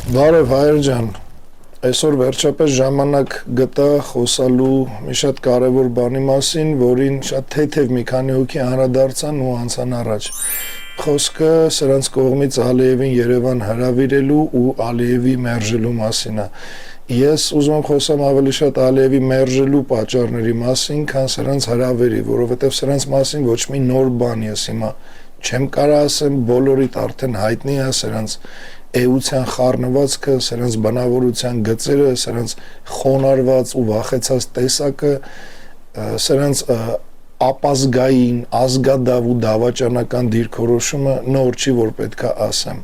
Բարև հայր ջան, այսօր վերջապես ժամանակ գտա խոսալու մի շատ կարևոր բանի մասին, որին շատ թեթև մի քանի հոգի անդրադարձան ու անցան առաջ։ Խոսքը սրանց կողմից Ալիևին Երևան հրավիրելու ու Ալիևի մերժելու մասին է։ Ես ուզում եմ խոսամ ավելի շատ Ալիևի մերժելու պատճառների մասին, քան սրանց հրավերի, որովհետև սրանց մասին ոչ մի նոր բան ես հիմա չեմ կարող ասեմ, բոլորիդ արդեն հայտնի է սրանց էության խառնվածքը, սրանց բնավորության գծերը, սրանց խոնարհված ու վախեցած տեսակը, սրանց ապազգային, ազգադավ ու դավաճանական դիրքորոշումը նոր չի, որ պետքա ասեմ։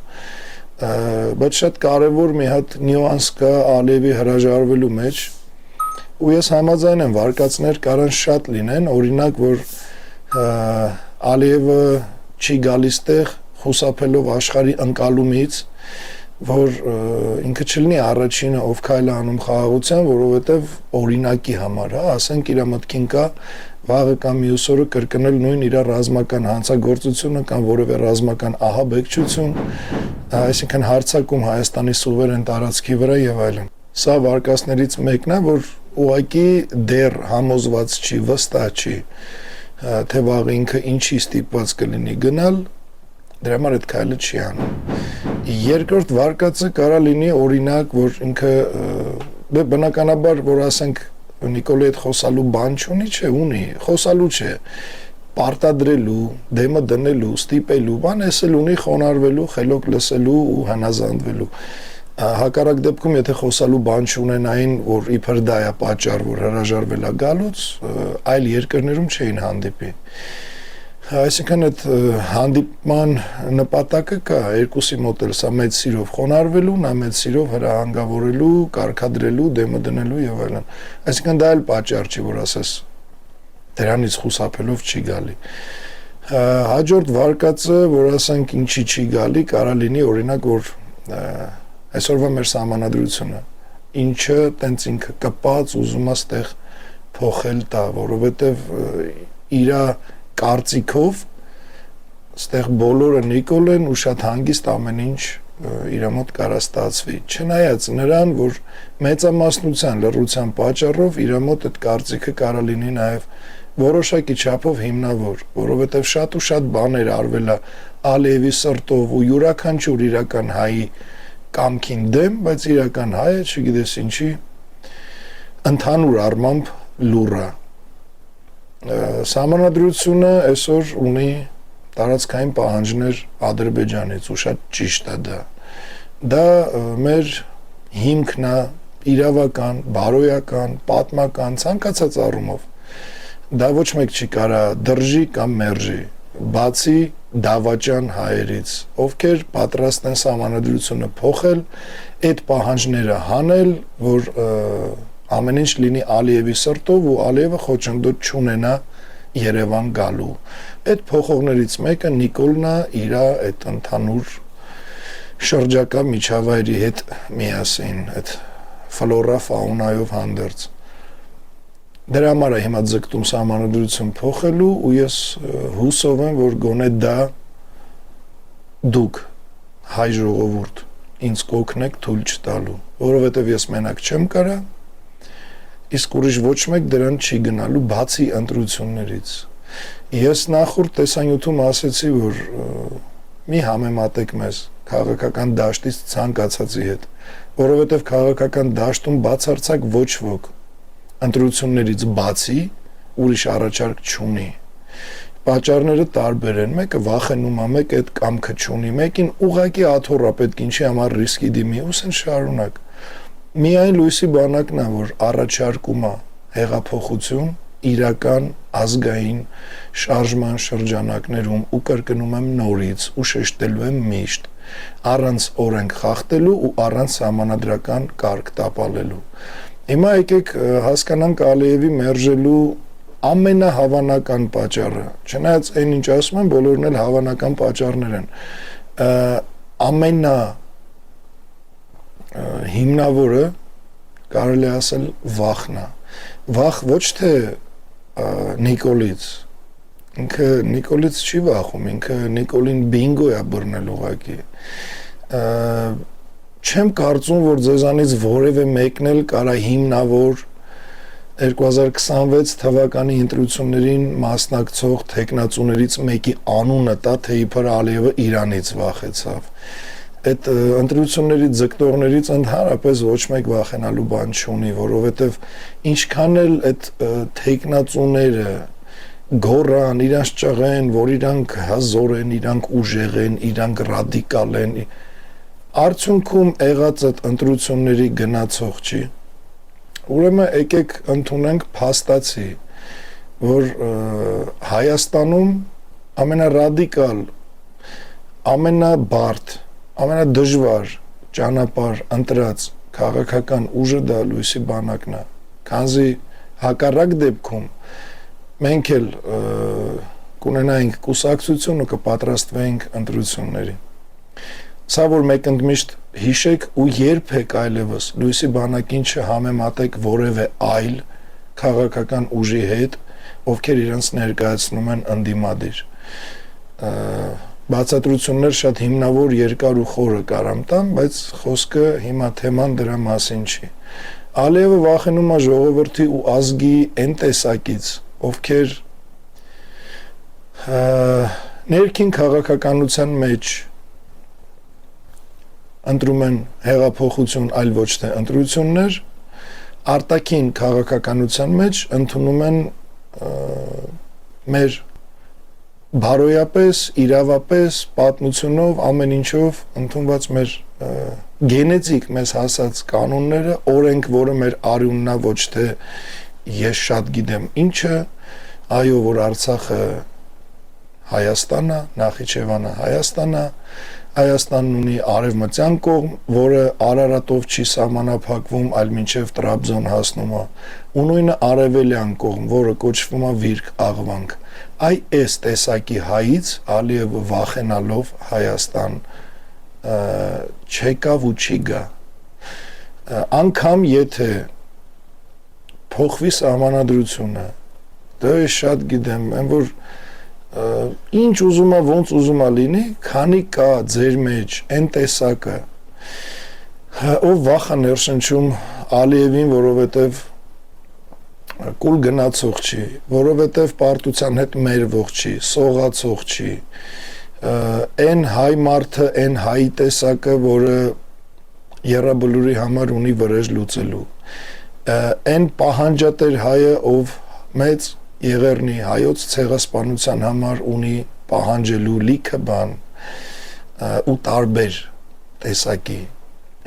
Բայց շատ կարևոր մի հատ նյուանս կա Ալիևի հրաժարվելու մեջ, ու ես համաձայն եմ վարկածներ կարան շատ լինեն, օրինակ, որ Ալիևը չի գալիս տեղ խուսափելով աշխարհի ընկալումից, որ ինքը չլինի առաջինը, ով քայլ անում խաղաղության, որովհետև օրինակի համար, ասենք իր մտքին կա վաղը կամ մյուս օրը կրկնել նույն իր ռազմական հանցագործությունը կամ որևէ ռազմական ահաբեկչություն, այսինքն հարձակում Հայաստանի սուվերեն տարածքի վրա եւ այլն։ Սա վարկածներից մեկն է, որ ուղղակի դեռ համոզված չի, վստահ չի, թե վաղը ինքը ինչի ստիպված կլինի գնալ, դրա համար այդ քայլը չի անում։ Երկրորդ վարկածը կարա լինի օրինակ, որ ինքը բնականաբար, որ ասենք Նիկոլի հետ խոսալու բան չունի, չէ, ունի, խոսալու չէ, պարտադրելու, դեմը դնելու, ստիպելու, բան էսել ունի խոնարհվելու, խելոք լսելու ու հնազանդվելու։ Հակառակ դեպքում, եթե խոսալու բան չունենային, որ իբր դա է պատճառ, որ հրաժարվել է գալուց, այլ երկրներում չէին հանդիպի։ Այսինքն այդ հանդիպման նպատակը կա երկուսի մոտ էլ, սա մեծ սիրով խոնարհվելու, նա մեծ սիրով հրահանգավորելու, կարգադրելու, դեմը դնելու եւ այլն։ Այսինքն դա էլ պատճառ չի, որ ասես դրանից խուսափելով չի գալի։ Հաջորդ վարկածը, որ ասենք ինչի չի գալի, կարա լինի օրինակ, որ այսօրվա մեր սահմանադրությունը, ինչը տենց ինքը կպած ուզում է ստեղ փոխել տա, որովհետև իրա կարծիքով ստեղ բոլորը Նիկոլ են ու շատ հանգիստ ամեն ինչ իր մոտ կարա ստացվի։ Չնայած նրան, որ մեծամասնության լռության պատճառով իր մոտ այդ կարծիքը կարա լինի նաև որոշակի չափով հիմնավոր, որովհետև շատ ու շատ բաներ արվել է Ալիևի սրտով ու յուրաքանչյուր իրական հայի կամքին դեմ, բայց իրական հայը, չգիտես ինչի, ընդհանուր առմամբ լուռ է։ Սահմանադրությունը այսօր ունի տարածքային պահանջներ Ադրբեջանից ու շատ ճիշտ է դա։ Դա մեր հիմքն է իրավական, բարոյական, պատմական, ցանկացած առումով։ Դա ոչ մեկ չի կարա դրժի կամ մերժի, բացի դավաճան հայերից, ովքեր պատրաստ են սահմանադրությունը փոխել, այդ պահանջները հանել, որ ամեն ինչ լինի Ալիևի սրտով ու Ալիևը խոչընդոտ չունենա Երևան գալու։ Այդ փոխողներից մեկը Նիկոլն է իր այդ ընդհանուր շրջակա միջավայրի հետ միասին, այդ ֆլորա ֆաունայով հանդերձ։ Դրա համար է հիմա ձգտում սահմանադրություն փոխելու ու ես հուսով եմ, որ գոնե դա դուք հայ ժողովուրդ ինձ կօգնեք թույլ չտալու, որովհետև ես մենակ չեմ կարա, իսկ ուրիշ ոչ մեկ դրան չի գնալու բացի ընտրություններից։ Ես նախորդ տեսանյութում ասեցի, որ մի համեմատեք մեզ քաղաքական դաշտից ցանկացածի հետ, որովհետև քաղաքական դաշտում բացարձակ ոչ ոք ընտրություններից բացի ուրիշ առաջարկ չունի։ Պատճառները տարբեր են, մեկը վախենում է, մեկը այդ կամքը չունի, մեկին ուղղակի աթոռ է պետք ինչի համար ռիսկի դիմի, ուսեն շարունակ։ Միայն լույսի բանակն է, որ առաջարկում է հեղափոխություն իրական ազգային շարժման շրջանակներում ու կրկնում եմ նորից ու շեշտելու եմ միշտ, առանց օրենք խախտելու ու առանց սահմանադրական կարգ տապալելու։ Հիմա եկեք հասկանանք Ալիևի մերժելու ամենահավանական պատճառը, չնայած այն ինչ ասում են, բոլորն էլ հավանական պատճառներ են, ամենա հիմնավորը կարելի ասել վախն է, վախ ոչ թե Նիկոլից, ինքը Նիկոլից չի վախում, ինքը Նիկոլին բինգո է բռնել ուղղակի, չեմ կարծում, որ ձեզանից որևէ մեկն էլ կարա հիմնավոր 2026 թվականի ընտրություններին մասնակցող տեխնացուներից մեկի անունը տա, թե իբր Ալիևը Իրանից վախեցավ։ Այդ ընտրությունների ձգտողներից ընդհանրապես ոչ մեկ վախենալու բան չունի, որովհետև ինչքան էլ այդ տեխնացուները գորան, իրանք ճղեն, որ իրանք հազոր են, իրանք ուժեղ են, իրանք ռադիկալ են, արդյունքում եղած այդ ընտրությունների գնացող չի։ Ուրեմն եկեք ընդունենք փաստացի, որ Հայաստանում ամենառադիկալ, ամենաբարդ, ամենադժվար ճանապարհ ընտրած քաղաքական ուժը դա Լույսի բանակն է, քանզի հակառակ դեպքում մենք էլ կունենայինք կուսակցություն ու կպատրաստվեինք ընտրություններին։ Սա որ մեկ ընդմիշտ հիշեք ու երբեք այլևս Լույսի բանակին չհամեմատեք որևէ այլ քաղաքական ուժի հետ, ովքեր իրենց ներկայացնում են ընդդիմադիր։ Բացատրություններ շատ հիմնավոր, երկար ու խորը կարամ տամ, բայց խոսքը հիմա թեման դրա մասին չի։ Ալիևը վախենում է ժողովրդի ու ազգի այն տեսակից, ովքեր ներքին քաղաքականության մեջ ընտրում են հեղափոխություն, այլ ոչ թե ընտրություններ, արտաքին քաղաքականության մեջ ընդունում են մեր բարոյապես, իրավապես, պատմությունով, ամեն ինչով ընդունված մեր գենետիկ մեզ հասած կանոնները, օրենք, որը մեր արյունն է, ոչ թե ես շատ գիտեմ ինչը, այո, որ Արցախը Հայաստանն է, Նախիջևանը Հայաստանն է, Հայաստանն ունի արևմտյան կողմ, որը Արարատով չի սահմանափակվում, այլ մինչև Տրաբզոն հասնում է, ու նույնը արևելյան կողմ, որը կոչվում է Վիրք Աղվանք։ Այ այս տեսակի հայից Ալիևը վախենալով Հայաստան չեկավ ու չի գա։ Անկամ եթե փոխվի սահմանադրությունը, դա շատ գիտեմ, այն որ ինչ ուզում է, ոնց ուզում է լինի, քանի կա ձեր մեջ այն տեսակը, ով վախ է ներշնչում Ալիևին, որովհետև կուլ գնացող չի, որովհետև պարտության հետ մերվող չի, սողացող չի, այն հայ մարդը, այն հայի տեսակը, որը եռաբլուրի համար ունի վրեժ լուծելու, այն պահանջատեր հայը, ով մեծ Եղեռնի հայոց ցեղասպանության համար ունի պահանջելու լիքը բան ու տարբեր տեսակի,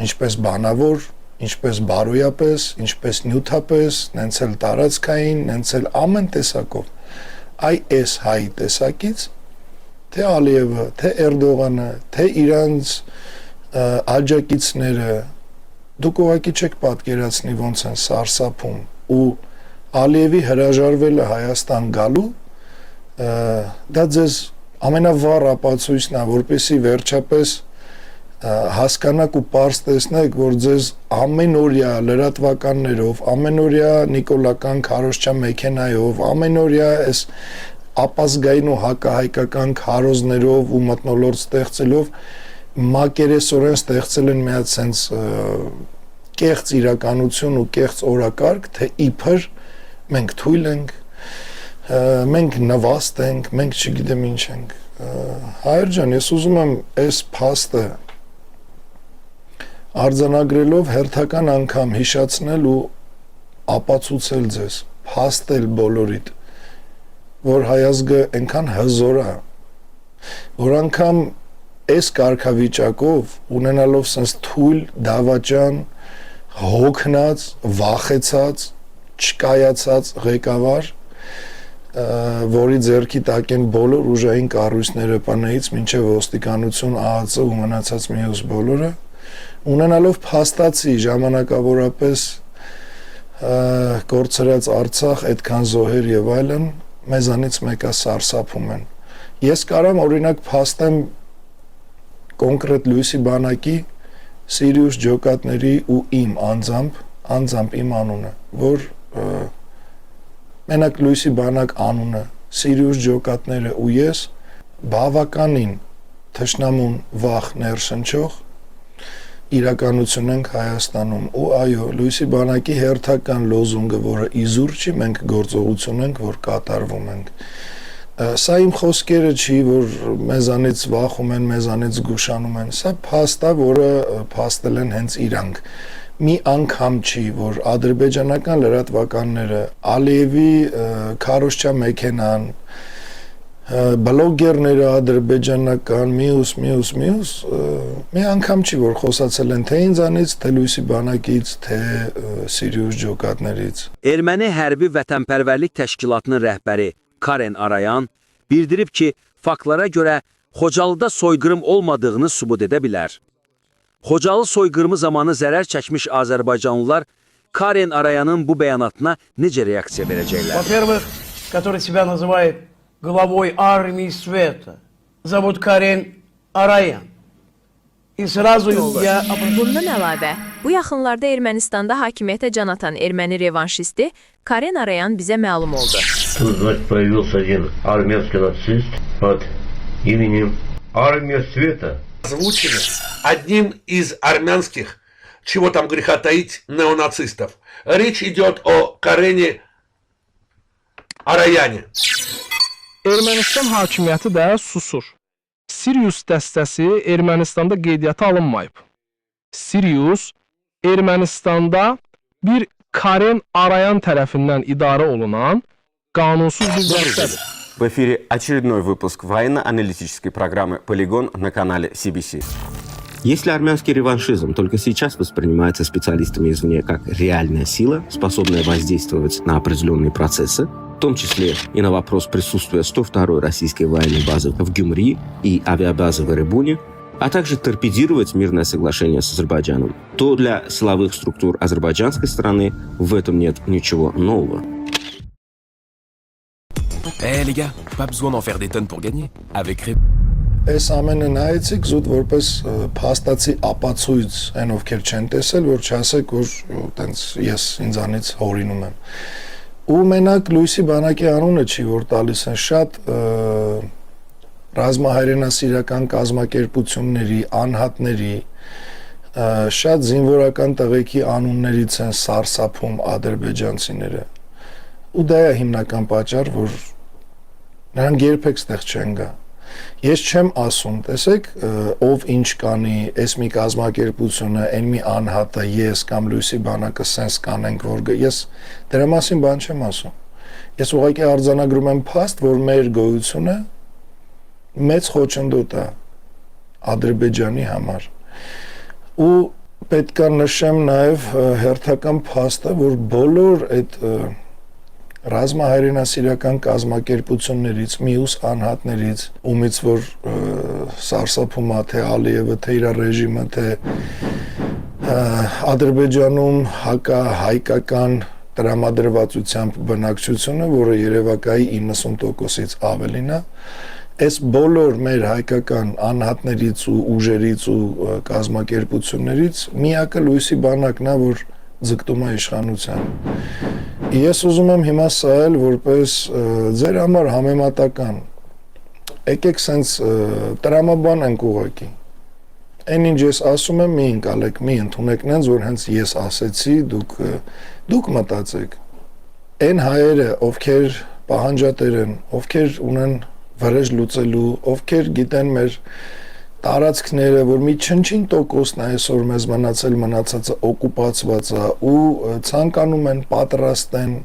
ինչպես բանավոր, ինչպես բարոյապես, ինչպես նյութապես, նենց էլ տարածքային, նենց էլ ամեն տեսակով։ Այ այս հայ տեսակից թե Ալիևը, թե Էրդողանը, թե իրանց աջակիցները դուք ուղղակի չեք պատկերացնի ոնց են սարսափում ու Ալիևի հրաժարվելը Հայաստան գալու դա ձեզ ամենավառ ապացույցն է, որպեսզի վերջապես հասկանաք ու պարզ տեսնեք, որ ձեզ ամենօրյա լրատվականներով, ամենօրյա նիկոլական քարոզչյան մեքենայով, ամենօրյա այս ապազգային ու հակահայկական քարոզներով ու մթնոլորտ ստեղծելով մակերեսորեն ստեղծել են մի հատ sense կեղծ իրականություն ու կեղծ օրակարգ, թե իբր մենք թույլ ենք, մենք նվաստ ենք, մենք չգիտեմ ինչ ենք։ Հայր ջան, ես ուզում եմ այս փաստը արձանագրելով հերթական անգամ հիշացնել ու ապացուցել ձեզ, փաստել բոլորիդ, որ հայազգը այնքան հզոր է, որ անգամ այս կարգավիճակով ունենալով sense թույլ, դավաճան, հոգնած, վախեցած, չկայացած ղեկավար, որի ձեռքի տակ են բոլոր ուժային կառույցները ՊՆ-ից մինչև ոստիկանություն, ԱԱԾ ու մնացած մյուս բոլորը, ունենալով փաստացի ժամանակավորապես կորցրած Արցախ, այդքան զոհեր եւ այլն, մեզանից մեկը սարսափում են։ Ես կարամ օրինակ փաստեմ կոնկրետ Լույսի բանակի Սիրիուս ջոկատների ու իմ անձամբ իմ անունը, որ մենակ Լույսի բանակ անունը, Սիրիուս ջոկատները ու ես բավականին թշնամուն վախ ներշնչող իրականություն ենք Հայաստանում ու այո լույսի բանակի հերթական լոզունգը որը իզուր չի մենք գործողություն ենք որ կատարվում ենք սա իմ խոսքերը չի որ մեզանից վախում են մեզանից գուշանում են սա փաստ է որը փաստել են հենց իրանք մի անգամ չի որ ադրբեջանական լրատվականները Ալիևի քարոշչա մեքենան բլոգերները ադրբեջանական միուս մի անգամ չի որ խոսացել են թե ինձանից թե լույսի բանակից թե Սիրիուս ջոկատներից Erməni Hərbi Vətənpərvərlik Təşkilatının rəhbəri Karen Arayan bildirib ki, faktlara görə Xocalıda soyqırım olmadığını sübut edə bilər. Xocalı soyqırımı zamanı zərər çəkmiş Azərbaycanlılar Karen Arayanın bu bəyanatına necə reaksiya verəcəklər? Во-первых, который себя называет главой армии света. Зовут Карен Arayan. И сразу я... Bundan əlavə, bu yaxınlarda Ermənistanda hakimiyyətə can atan erməni revanşisti Karen Arayan bizə məlum oldu. Тут, значит, появился один армянский нацист под именем Армия Света. Озвучено одним из армянских, чего там греха таить, неонацистов. Речь идет о Карене Arayani. Ermənistan hakimiyyəti də susur. Sirius dəstəsi Ermənistanda qeydiyyata alınmayıb. Sirius Ermənistanda bir Karen Arayan tərəfindən idarə olunan qanunsuz bir dəstədir. В эфире очередной выпуск военно-аналитической программы «Полигон» на канале CBC. Если армянский реваншизм только сейчас воспринимается специалистами извне как реальная сила, способная воздействовать на определенные процессы, в том числе и на вопрос присутствия 102-й российской военной базы в Гюмри и авиабазы в Эребуне, а также торпедировать мирное соглашение с Азербайджаном, то для силовых структур азербайджанской стороны в этом нет ничего нового. Les gars, pas besoin d'en faire des tonnes pour gagner. Avec Rep. Այս ամենը նայեցիք զուտ որպես փաստացի ապացույց այն ովքեր չեն տեսել որ չասեք որ տենց ես ինձանից հորինում եմ ու մենակ լույսի բանակի անունը չի որ տալիս են շատ ռազմահայրենասիրական կազմակերպությունների անհատների շատ զինվորական տղեկի անուններից են սարսափում ադրբեջանցիները ու դա է հիմնական պատճառ որ նրանք երբեք ստեղ չեն գա Ես չեմ ասում, տեսեք, ով ինչ կանի, այս մի կազմակերպությունը, այն մի անհատը, ես կամ լույսի բանակը սենց կանենք, որ ես դրա մասին բան չեմ ասում։ Ես ուղղակի արձանագրում եմ փաստ, որ մեր գոյությունը մեծ խոչընդոտ է Ադրբեջանի համար։ Ու պետք է նշեմ նաև հերթական փաստը, որ բոլոր այդ ռազմահայրենասիրական կազմակերպություններից, մյուս անհատներից, ումից որ սարսափում է թե Ալիևը, թե իր ռեժիմը, թե Ադրբեջանում հայկական տրամադրվածությամբ բնակչությունը, որը երևակայի 90%-ից ավելին է, այս բոլոր մեր հայկական անհատներից ու ուժերից ու կազմակերպություններից միակը լույսի բանակն է, որ ձգտում է իշխանության։ Ես ուզում եմ հիմա սա էլ որպես ձեր համար համեմատական եկեք սենց տրամաբան ենք ուղղակի այն ինչ ես ասում եմ մի ընկալեք մի ընդունեք նենց որ հենց ես ասեցի դուք մտածեք այն հայերը ովքեր պահանջատեր են ովքեր ունեն վրեժ լուծելու ովքեր գիտեն մեր տարածքները որ մի չնչին տոկոսն այսօր մեզ մնացածը օկուպացված է ու ցանկանում են պատրաստ են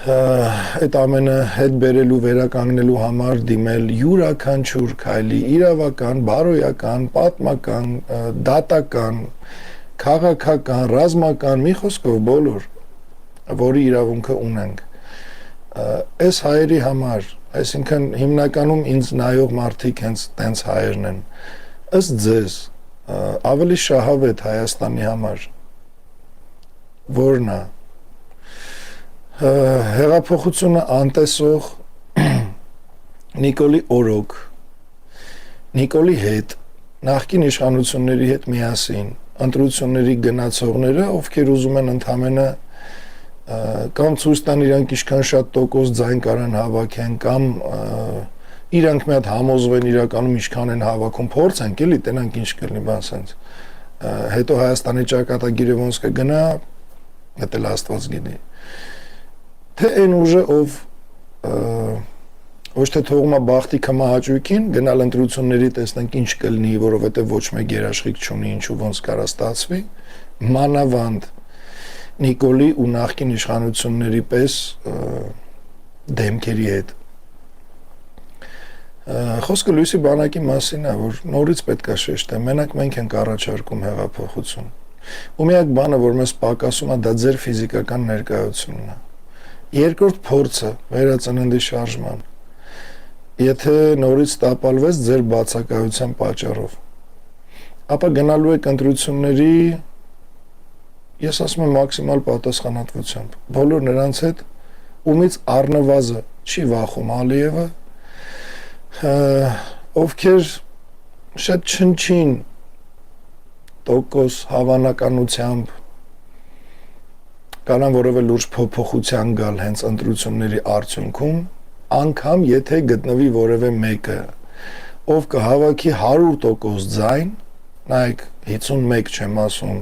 այդ ամենը հետ բերելու վերականգնելու համար դիմել յուրաքանչյուր քայլի իրավական, բարոյական, պատմական, դատական, քաղաքական, ռազմական մի խոսքով բոլոր որի իրավունքը ունենք այս հայերի համար Այսինքն հիմնականում ինձ նայող մարդիկ հենց տենց հայերն են ըստ ձեզ ավելի շահավետ Հայաստանի համար որն է հեղափոխությունը անտեսող Նիկոլի օրոք Նիկոլի հետ նախկին իշխանությունների հետ միասին ընտրությունների գնացողները ովքեր ուզում են ընդհանրապես կամ ցույց տան իրանք ինչքան շատ տոկոս ձայն կարան հավաքեն կամ իրանք մի հատ համոզվեն իրականում ինչքան են հավաքում փորձենք էլի տենանք ինչ կլինի բան sense հետո Հայաստանի ճակատագիրը ոնց կգնա, դա էլ Աստված գիտի։ Թե այն ուժը ով ոչ թե թողում է բախտի կմահաճույքին, գնալ ընտրությունների տեսնենք ինչ կլինի, որովհետև ոչ մեկ երաշխիք չունի, ինչու ոնց կարա ստացվի, մանավանդ Նիկոլի ու նախկին իշխանությունների պես դեմքերի հետ։ Խոսքը լույսի բանակի մասին է, որ նորից պետք է շեշտել, մենակ մենք ենք առաջարկում հեղափոխություն։ Ու միակ բանը, որ մեզ պակասում է, դա ձեր ֆիզիկական ներկայությունն է։ Երկրորդ փորձը վերածննդի շարժման։ Եթե նորից տապալվեց ձեր բացակայության պատճառով, ապա գնալու եք ընտրությունների, ես ասում եմ մաքսիմալ պատասխանատվությամբ։ Բոլոր նրանց հետ, ումից առնվազը չի վախում Ալիևը, ովքեր շատ չնչին տոկոս հավանականությամբ կարան որևէ լուրջ փոփոխության գալ հենց ընտրությունների արդյունքում, անգամ եթե գտնվի որևէ մեկը, ով կհավաքի 100% ձայն, նայեք 51 չեմ ասում,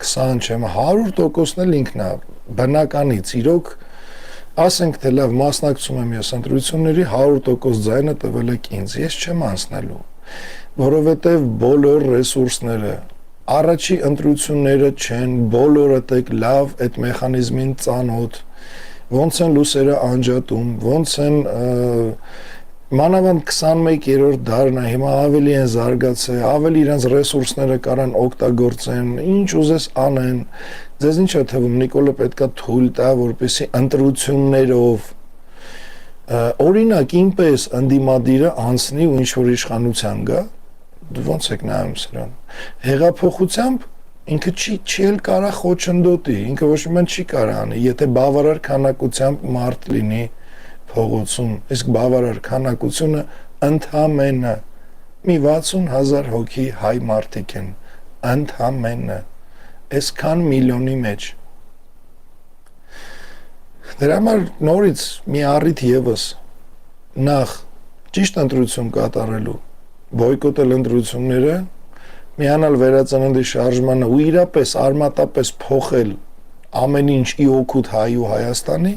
20 չեմ, 100%-ն էլ ինքն է, բնականից, իրոք ասենք թե լավ մասնակցում եմ ես ընտրությունների 100% ձայնը տվել եք ինձ, ես չեմ անցնելու, որովհետև բոլոր ռեսուրսները, առաջի ընտրությունները չեն, բոլորդ եք լավ այդ մեխանիզմին ծանոթ, ոնց են լուսերը անջատում, ոնց են մանավանդ 21-րդ դարն է, հիմա ավելի են զարգացել, ավելի իրենց ռեսուրսները կարան օգտագործեն, ինչ ուզես անեն, ձեզ ինչ է թվում, Նիկոլը պետքա թույլ տա, որպեսզի ընտրություններով օրինակ ինպես ընդդիմադիրը անցնի ու ինչ-որ իշխանության գա, դու ոնց եք նայում սրան, հեղափոխությամբ ինքը չի էլ կարա խոչընդոտի, ինքը ոչ մի բան չի կարա անի, եթե բավարար քանակությամբ մարդ լինի փողոցում, իսկ բավարար քանակությունը ընդամենը մի 60,000 հոգի հայ մարդիկ են, ընդամենը, այսքան միլիոնի մեջ։ Դրա համար նորից մի առիթ ևս նախ ճիշտ ընտրություն կատարելու, բոյկոտել ընտրությունները, միանալ վերածննդի շարժմանը ու իրապես արմատապես փոխել ամեն ինչ ի օգուտ հայ ու Հայաստանի,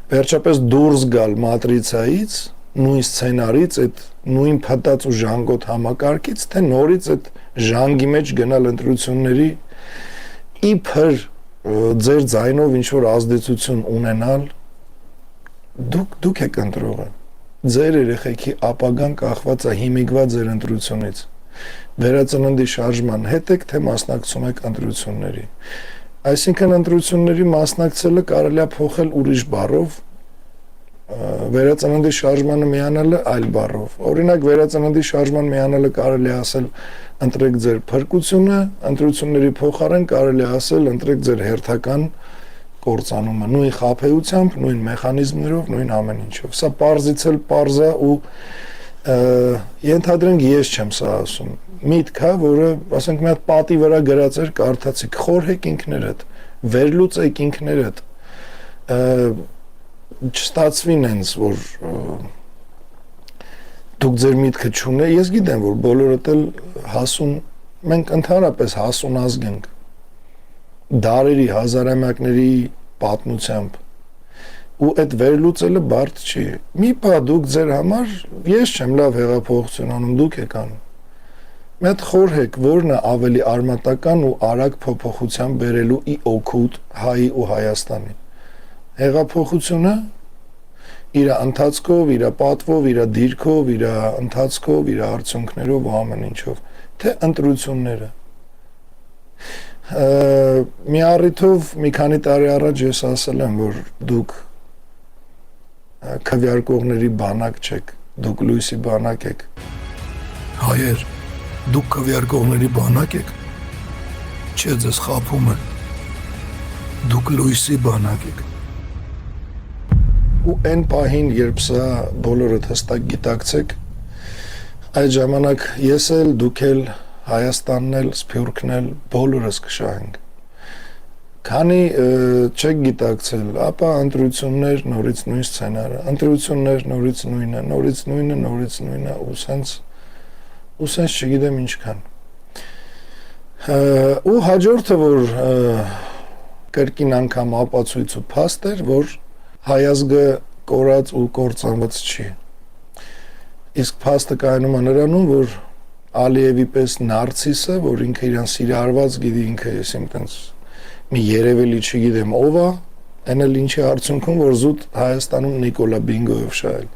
վերջապես դուրս գալ մատրիցայից, նույն սցենարից, այդ նույն փտած ու ժանգոտ համակարգից, թե նորից այդ ժանգի մեջ գնալ ընտրությունների իբր ձեր ձայնով ինչ-որ ազդեցություն ունենալ, դուք եք ընտրողը, ձեր երեխեքի ապագան կախված է հիմիկված ձեր ընտրությունից, վերածննդի շարժման հետ եք, թե մասնակցում եք ընտրությունների, այսինքն ընտրությունների մասնակցելը կարելի է փոխել ուրիշ բառով, վերածննդի շարժմանը միանալը այլ բառով, օրինակ վերածննդի շարժման միանալը կարելի է ասել ընտրեք ձեր փրկությունը, ընտրությունների փոխարեն կարելի է ասել ընտրեք ձեր հերթական կործանումը, նույն խաբեությամբ, նույն մեխանիզմներով, նույն ամեն ինչով, սա պարզից էլ պարզ է ու ենթադրենք ես չեմ սա ասում, միտք է, որը ասենք մի հատ պատի վրա գրած էր, կարդացիք, խորհեք ինքներդ, վերլուծեք ինքներդ, չստացվի նենց, որ դուք ձեր միտքը չունեք, ես գիտեմ, որ բոլորդ էլ հասուն, մենք ընդհանրապես հասուն ազգ ենք, դարերի, հազարամյակների պատմությամբ, ու այդ վերլուծելը բարդ չի, մի պա դուք ձեր համար, ես չեմ լավ հեղափոխություն անում, դուք եք անում, մի հատ խորհեք, որն է ավելի արմատական ու արագ փոփոխության բերելու ի օգուտ հայի ու Հայաստանի, հեղափոխությունը իր ընթացքով, իր պատվով, իր դիրքով, իր ընթացքով, իր արդյունքներով ու ամեն ինչով, թե ընտրությունները։ Մի առիթով մի քանի տարի առաջ ես ասել եմ, որ դուք քվեարկողների բանակ չեք, դուք լույսի բանակ եք։ Հայեր, դուք քվեարկողների բանակ եք։ Չէ, ձեզ խաբում են։ Դուք լույսի բանակ եք։ Ու այն պահին, երբ սա բոլորդ հստակ գիտակցեք, այդ ժամանակ ես էլ, դուք էլ, Հայաստանն էլ, Սփյուռքն էլ, բոլորս կշահենք։ Քանի չեք գիտակցել, ապա ընտրություններ նորից նույն սցենարը, ընտրություններ նորից նույնը, նորից նույնը, ու սենց չգիտեմ ինչքան։ Ու հաջորդը, որ կրկին անգամ ապացույց ու փաստ էր, որ հայազգը կորած ու կործանված չի։ Իսկ փաստը կայանում է նրանում, որ Ալիևի պես նարցիսը, որ ինքը իրան սիրարված գիտի, ինքը ես իմ տենց մի երևելի չգիտեմ ով է, այն էլ ինչի արդյունքում, որ զուտ Հայաստանում Նիկոլա Բինգոյով շահել։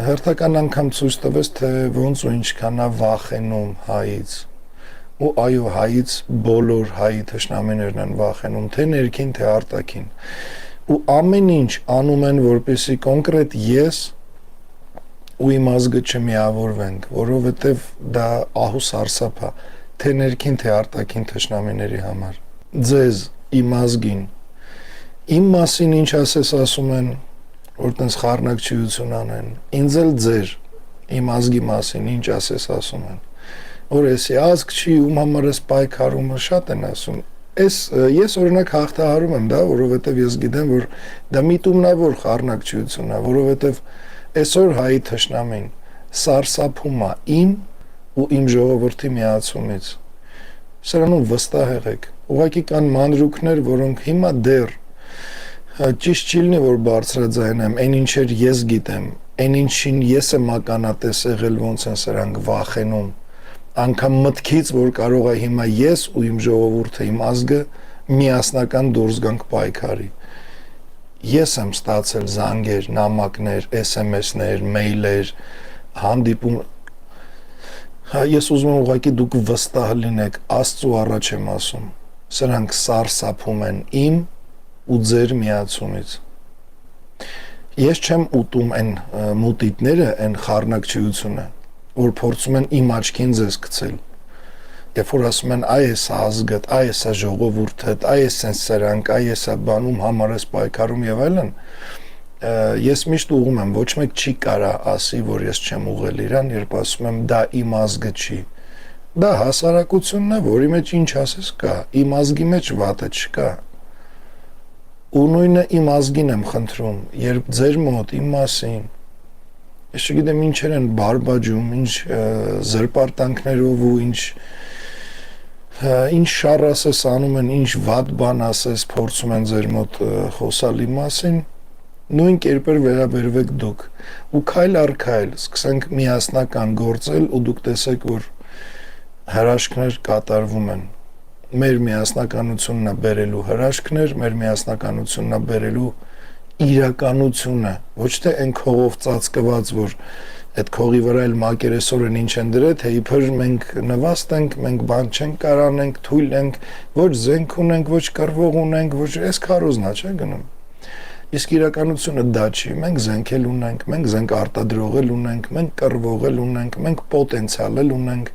Հերթական անգամ ցույց տվեց, թե ոնց ու ինչքան է վախենում հայից։ Ու այո, հայից բոլոր հայի թշնամիներն են վախենում, թե ներքին, թե արտաքին։ Ու ամեն ինչ անում են, որպեսզի կոնկրետ ես ու իմ ազգը չմիավորվենք, որովհետև դա ահուս արսափ է, թե ներքին, թե արտաքին թշնամիների համար։ Ձեզ, իմ ազգին, իմ մասին ինչ ասես ասում են, որ տենց խառնակցություն անեն, ինձ էլ ձեր, իմ ազգի մասին ինչ ասես ասում են, որ էսի ազգ չի, ում համար ես պայքարումը շատ են ասում։ Ես օրինակ հաղթահարում եմ դա, որովհետև ես գիտեմ, որ դա միտումնավոր խառնակցություն է, որովհետև այսօր հայի թշնամին սարսափում է իմ ու իմ ժողովրդի միացումից։ Սրանում վստահ եղեք։ Ուղղակի կան մանրուքներ, որոնք հիմա դեռ ճիշտ չի լինի, որ բարձրաձայնեմ, այն ինչեր ես գիտեմ, այն ինչին ես եմ ականատես եղել, ոնց են սրանք վախենում։ Անկամ մտքից, որ կարող է հիմա ես ու իմ ժողովուրդը, իմ ազգը միասնական դուրս գանք պայքարի։ Ես եմ ստացել զանգեր, նամակներ, SMS-ներ, մեյլեր, հանդիպում։ Ես ուզում եմ ուղղակի դուք վստահ լինեք, Աստծու առաջ եմ ասում։ Սրանք սարսափում են իմ ու ձեր միացումից։ Ես չեմ ուտում այն մուտիտները, այն խառնակցությունը, որ փորձում են իմ աչքին ձեզ գցել։ Երբ որ ասում են այ էսա ազգդ, այ էսա ժողովուրդդ, այ էսեն սրանք, այ էսա բանում համար ես պայքարում եւ այլն, ես միշտ ուղում եմ, ոչ մեկ չի կարա ասի, որ ես չեմ ուղղել իրան, երբ ասում եմ դա իմ ազգը չի։ Դա հասարակությունն է, որի մեջ ինչ ասես կա, իմ ազգի մեջ վատը չկա։ Ու նույնը իմ ազգին եմ խնդրում, երբ ձեր մոտ իմ մասին ես չգիտեմ ինչեր են բարբաջում, ինչ զրպարտանքներով ու ինչ շառ ասես անում են, ինչ վատ բան ասես փորձում են ձեր մոտ խոսալի մասին, նույն կերպեր վերաբերվեք դուք ու քայլ առ քայլ սկսենք միասնական գործել ու դուք տեսեք, որ հրաշքներ կատարվում են։ Մեր միասնականությունն է բերելու հրաշքներ, մեր միասնականությունն է բերելու իրականությունը, ոչ թե այն քողով ծածկված, որ այդ քողի վրա էլ մակերեսորեն ինչ են դրել, թե իբր մենք նվաստ ենք, մենք բան չենք կարանենք, թույլ ենք, ոչ զենք ունենք, ոչ կռվող ունենք, ոչ այս քարոզնա չէ գնում։ Իսկ իրականությունը դա չի, մենք զենք էլ ունենք, մենք զենք արտադրող էլ ունենք, մենք կռվող էլ ունենք, մենք պոտենցիալ էլ ունենք,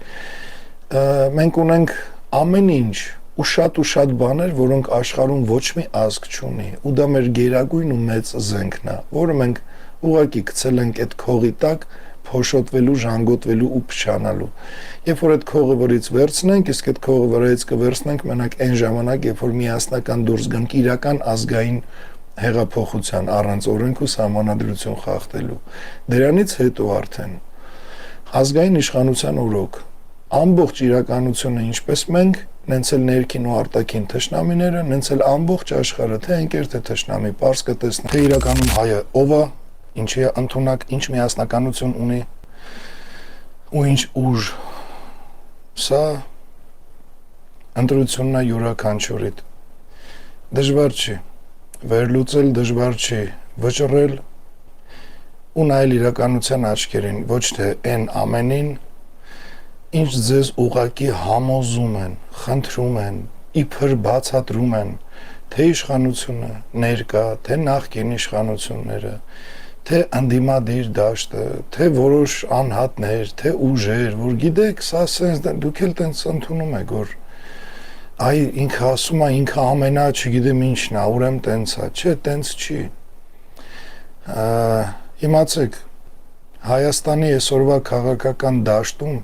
մենք ունենք ամեն ինչ ու շատ բաներ, որոնք աշխարհում ոչ մի ազգ չունի, ու դա մեր գերագույն ու մեծ զենքն է, որը մենք ուղղակի գցել ենք այդ քողի տակ, փոշոտվելու, ժանգոտվելու ու փչանալու։ Երբ որ այդ քողը վրից վերցնենք, իսկ այդ քողը վրայից կվերցնենք մենակ այն ժամանակ, երբ որ միասնական դուրս գանք իրական ազգային հեղափոխության առանց օրենք ու սահմանադրություն խախտելու։ Դրանից հետո արդեն ազգային իշխանության օրոք ամբողջ իրականությունը ինչպես մենք, նենց էլ ներքին ու արտաքին թշնամիները, նենց էլ ամբողջ աշխարհը, թե ընկեր, թե թշնամի, պարզ կտեսնի, թե իրականում հայը ով է, ինչի է ընդունակ, ինչ միասնականություն ունի ու ինչ ուժ։ Սա ընտրությունն է յուրաքանչյուրիդ։ Դժվար չի, վերլուծել դժվար չի, վճռել ու նայել իրականության աչքերին, ոչ թե այն ամենին, ինչ ձեզ ուղակի համոզում են, խնդրում են, իբր բացատրում են, թե իշխանությունը ներկա, թե նախկին իշխանությունները, թե անդիմադիր դաշտը, թե որոշ անհատներ, թե ուժեր, որ գիտեք, սա սենց դուք էլ տենց ընդունում եք, որ այ ինքը ասում է, ինքը ամենա, չգիտեմ ինչն է, ուրեմն տենց է, չէ, տենց չի։ Իմացեք, Հայաստանի այսօրվա քաղաքական դաշտում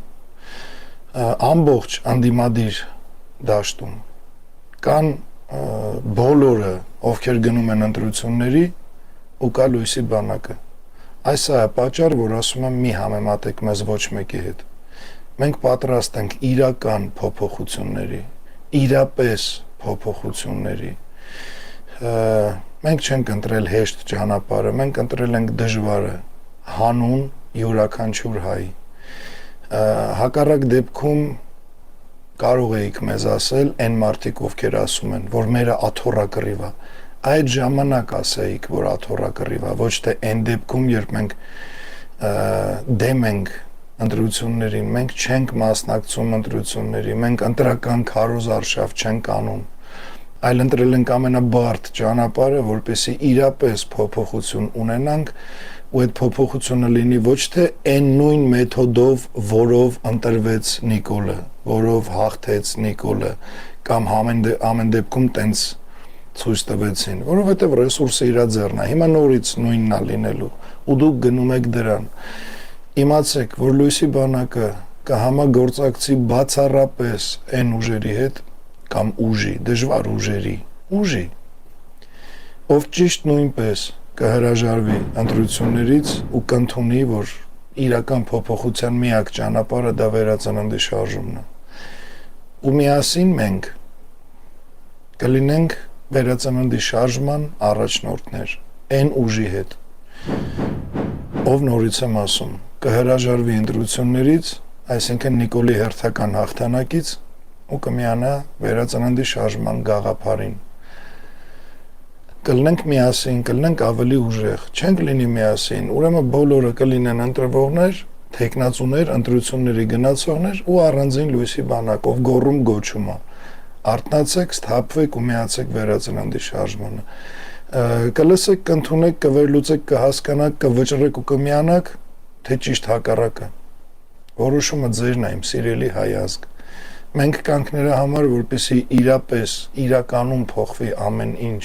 ամբողջ անդիմադիր դաշտում կան բոլորը, ովքեր գնում են ընտրությունների ու կա լույսի բանակը։ Այս է պատճառը, որ ասում եմ մի համեմատեք մեզ ոչ մեկի հետ։ Մենք պատրաստ ենք իրական փոփոխությունների, իրապես փոփոխությունների։ Մենք չենք ընտրել հեշտ ճանապարհը, մենք ընտրել ենք դժվարը, հանուն յուրաքանչյուր հայ։ Հակառակ դեպքում կարող էիք մեզ ասել այն մարդիկ, ովքեր ասում են, որ մերը աթոռակռիվ է, այդ ժամանակ ասեիք, որ աթոռակռիվ է, ոչ թե այն դեպքում, երբ մենք դեմ ենք ընտրություններին, մենք չենք մասնակցում ընտրությունների, մենք ընտրական քարոզարշավ չենք անում, այլ ընտրել ենք ամենաբարդ ճանապարհը, որպեսզի իրապես փոփոխություն ունենանք, ու այդ փոփոխությունը լինի ոչ թե այն նույն մեթոդով, որով ընտրվեց Նիկոլը, որով հաղթեց Նիկոլը, կամ ամեն դեպքում տենց ցույց տվեցին, որովհետև ռեսուրսը իր ձեռն է, հիմա նորից նույնն է լինելու, ու դուք գնում եք դրան։ Իմացեք, որ լույսի բանակը կհամագործակցի բացառապես այն ուժերի հետ, կամ ուժի, դժվար ուժի, ով ճիշտ նույնպես կհրաժարվի ընտրություններից ու կընդունի, որ իրական փոփոխության միակ ճանապարհը դա վերածննդի շարժումն է։ Ու միասին մենք կլինենք վերածննդի շարժման առաջնորդներ, այն ուժի հետ, ով նորից եմ ասում, կհրաժարվի ընտրություններից, այսինքն Նիկոլի հերթական հաղթանակից ու կմիանա վերածննդի շարժման գաղափարին։ Կլինենք միասին, կլինենք ավելի ուժեղ, չենք լինի միասին, ուրեմն բոլորը կլինեն ընտրվողներ, թեկնածուներ, ընտրությունների գնացողներ ու առանձին լույսի բանակ, ով գոռում գոչում է։ Արթնացեք, սթափվեք ու միացեք վերածննդի շարժմանը։ Կլսեք, կընդունեք, կվերլուծեք, կհասկանաք, կվճռեք ու կմիանաք, թե ճիշտ հակառակը։ Որոշումը ձերն է, իմ սիրելի հայ ազգ։ Մենք կանք նրա համար, որպեսզի իրապես, իրականում փոխվի ամեն ինչ։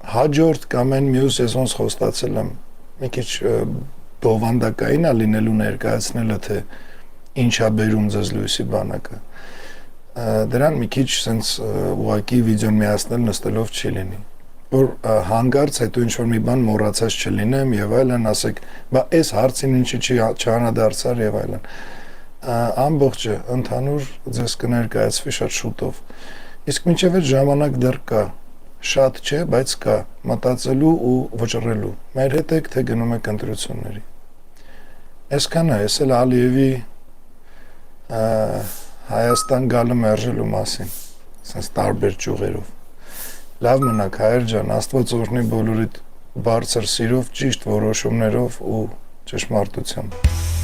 Հաջորդ կամ այն մյուս ես ոնց խոստացել եմ, մի քիչ բովանդակային է լինելու ներկայացնելը, թե ինչ է բերում ձեզ լույսի բանակը։ Դրան մի քիչ սենց ուղղակի վիդեոն միացնել նստելով չի լինի, որ հանգարց հետո ինչ-որ մի բան մոռացած չլինեմ եւ այլն, ասեք, բա այս հարցին ինչի չանադարձար եւ այլն։ Ամբողջը ընդհանուր ձեզ կներկայացվի շատ շուտով։ Իսկ մինչև այդ ժամանակ դեռ կա, շատ չէ, բայց կա մտածելու ու վճռելու։ Մեր հետ եք, թե գնում եք ընտրությունների։ Այսքանը, ես էլ Ալիևի Հայաստան գալը մերժելու մասին, ասես տարբեր ճյուղերով։ Լավ մնաք, հայեր ջան, Աստված օրհնի բոլորիդ բարձր սիրով, ճիշտ որոշումներով ու ճշմարտությամբ։